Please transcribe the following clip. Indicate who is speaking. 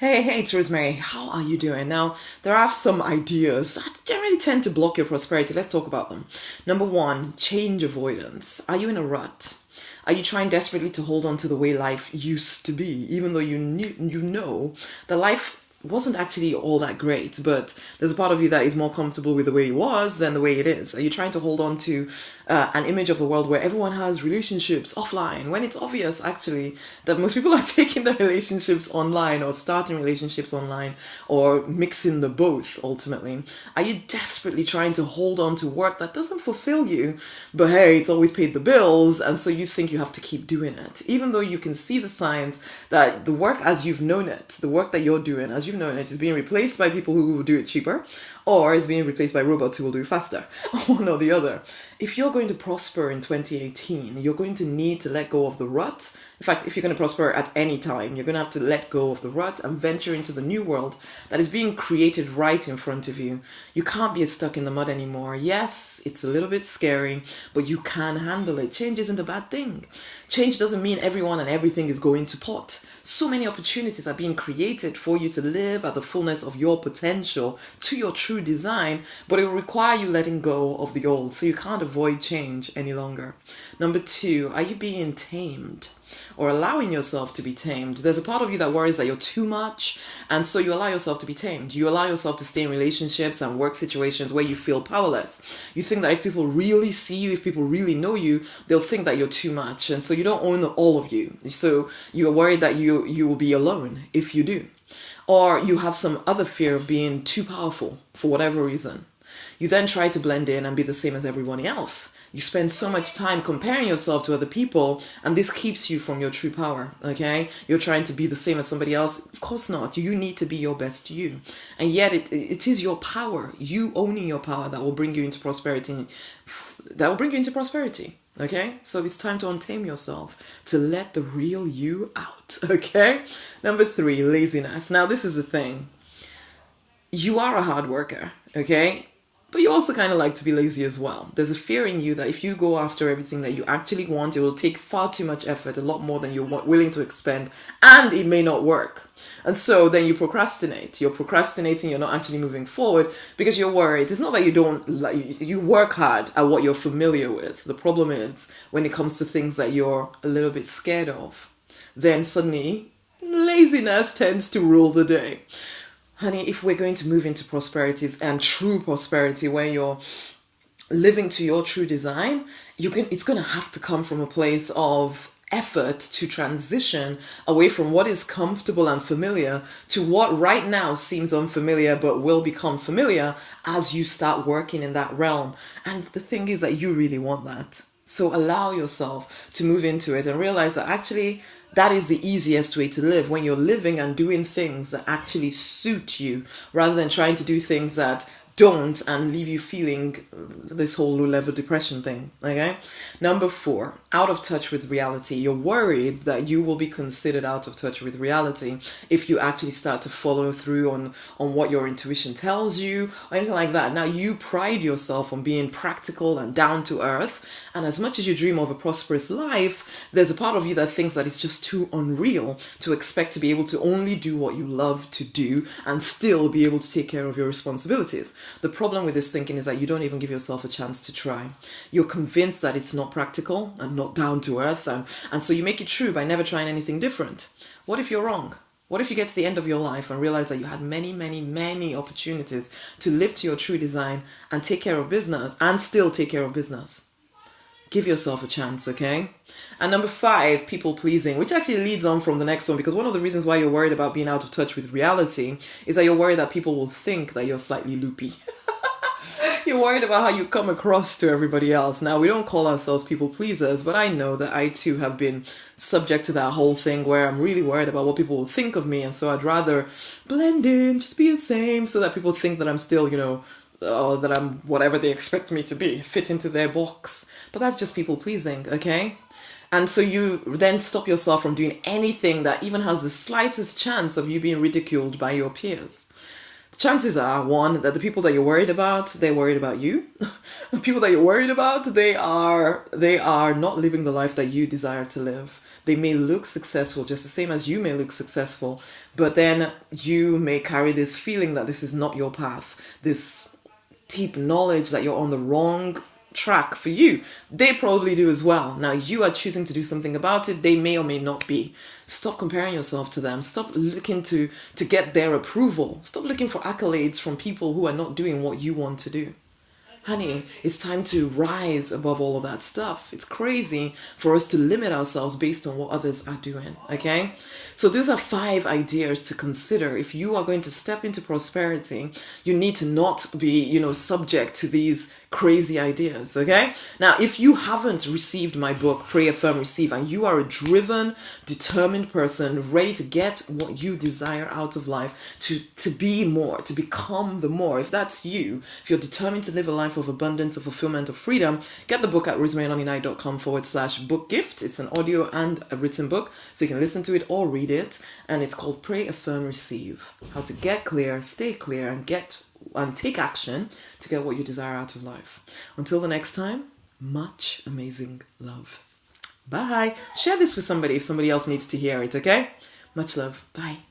Speaker 1: Hey, it's Rosemary. How are you doing? Now, there are some ideas that generally tend to block your prosperity. Let's talk about them. Number one, change avoidance. Are you in a rut? Are you trying desperately to hold on to the way life used to be, even though you know that life wasn't actually all that great, but there's a part of you that is more comfortable with the way it was than the way it is? Are you trying to hold on to an image of the world where everyone has relationships offline, when it's obvious actually that most people are taking their relationships online or starting relationships online or mixing the both ultimately? Are you desperately trying to hold on to work that doesn't fulfill you, but hey, it's always paid the bills, and so you think you have to keep doing it, even though you can see the signs that the work as you've known it, the work that you're doing as you've known it, is being replaced by people who will do it cheaper, or it's being replaced by robots who will do it faster, one or the other. If you're going to prosper in 2018, you're going to need to let go of the rut. In fact, if you're going to prosper at any time, you're going to have to let go of the rut and venture into the new world that is being created right in front of you. You can't be stuck in the mud anymore. Yes, it's a little bit scary, but you can handle it. Change isn't a bad thing. Change doesn't mean everyone and everything is going to pot. So many opportunities are being created for you to live at the fullness of your potential to your true design, but it will require you letting go of the old, so you can't avoid change any longer. Number two, are you being tamed or allowing yourself to be tamed? There's a part of you that worries that you're too much, and so you allow yourself to be tamed. You allow yourself to stay in relationships and work situations where you feel powerless. You think that if people really see you, if people really know you, they'll think that you're too much, and so you don't own all of you. So you're worried that you will be alone if you do. Or you have some other fear of being too powerful for whatever reason. You then try to blend in and be the same as everybody else. You spend so much time comparing yourself to other people, and this keeps you from your true power, okay? You're trying to be the same as somebody else. Of course not. You need to be your best you. And yet it is your power, you owning your power, that will bring you into prosperity. Okay? So it's time to untame yourself, to let the real you out, okay? Number three, laziness. Now, this is the thing. You are a hard worker, okay? But you also kind of like to be lazy as well. There's a fear in you that if you go after everything that you actually want, it will take far too much effort, a lot more than you're willing to expend, and it may not work. And so then you procrastinate. You're procrastinating, you're not actually moving forward because you're worried. It's not that you work hard at what you're familiar with. The problem is when it comes to things that you're a little bit scared of, then suddenly laziness tends to rule the day. Honey, if we're going to move into prosperities and true prosperity where you're living to your true design, it's going to have to come from a place of effort to transition away from what is comfortable and familiar to what right now seems unfamiliar but will become familiar as you start working in that realm. And the thing is that you really want that. So allow yourself to move into it and realize that actually that is the easiest way to live, when you're living and doing things that actually suit you rather than trying to do things that don't and leave you feeling this whole low-level depression thing, okay? Number four, out of touch with reality. You're worried that you will be considered out of touch with reality if you actually start to follow through on what your intuition tells you or anything like that. Now, you pride yourself on being practical and down to earth, and as much as you dream of a prosperous life, there's a part of you that thinks that it's just too unreal to expect to be able to only do what you love to do and still be able to take care of your responsibilities. The problem with this thinking is that you don't even give yourself a chance to try. You're convinced that it's not practical and not down to earth, and so you make it true by never trying anything different. What if you're wrong? What if you get to the end of your life and realize that you had many, many, many opportunities to live to your true design and take care of business and still take care of business? Give yourself a chance, okay? And number five, people pleasing, which actually leads on from the next one, because one of the reasons why you're worried about being out of touch with reality is that you're worried that people will think that you're slightly loopy. You're worried about how you come across to everybody else. Now, we don't call ourselves people pleasers, but I know that I too have been subject to that whole thing where I'm really worried about what people will think of me, and so I'd rather blend in, just be the same, so that people think that I'm still, that I'm whatever they expect me to be, fit into their box. But that's just people pleasing, okay? And so you then stop yourself from doing anything that even has the slightest chance of you being ridiculed by your peers. The chances are, one, that the people that you're worried about, they're worried about you. The people that you're worried about, they are not living the life that you desire to live. They may look successful, just the same as you may look successful, but then you may carry this feeling that this is not your path, this deep knowledge that you're on the wrong track for you. They probably do as well. Now you are choosing to do something about it. They may or may not be. Stop comparing yourself to them. Stop looking to get their approval. Stop looking for accolades from people who are not doing what you want to do. Honey, it's time to rise above all of that stuff. It's crazy for us to limit ourselves based on what others are doing, okay? So those are 5 ideas to consider. If you are going to step into prosperity, you need to not be, subject to these crazy ideas, okay? Now, if you haven't received my book, Pray, Affirm, Receive, and you are a driven, determined person ready to get what you desire out of life, to be more, to become the more, if that's you, if you're determined to live a life of abundance, of fulfillment, of freedom, get the book at rosemaryonlinite.com/book gift. It's an audio and a written book, so you can listen to it or read it, and it's called Pray, Affirm, Receive. How to get clear, stay clear, and take action to get what you desire out of life. Until the next time, much amazing love. Bye. Share this with somebody if somebody else needs to hear it, okay? Much love. Bye.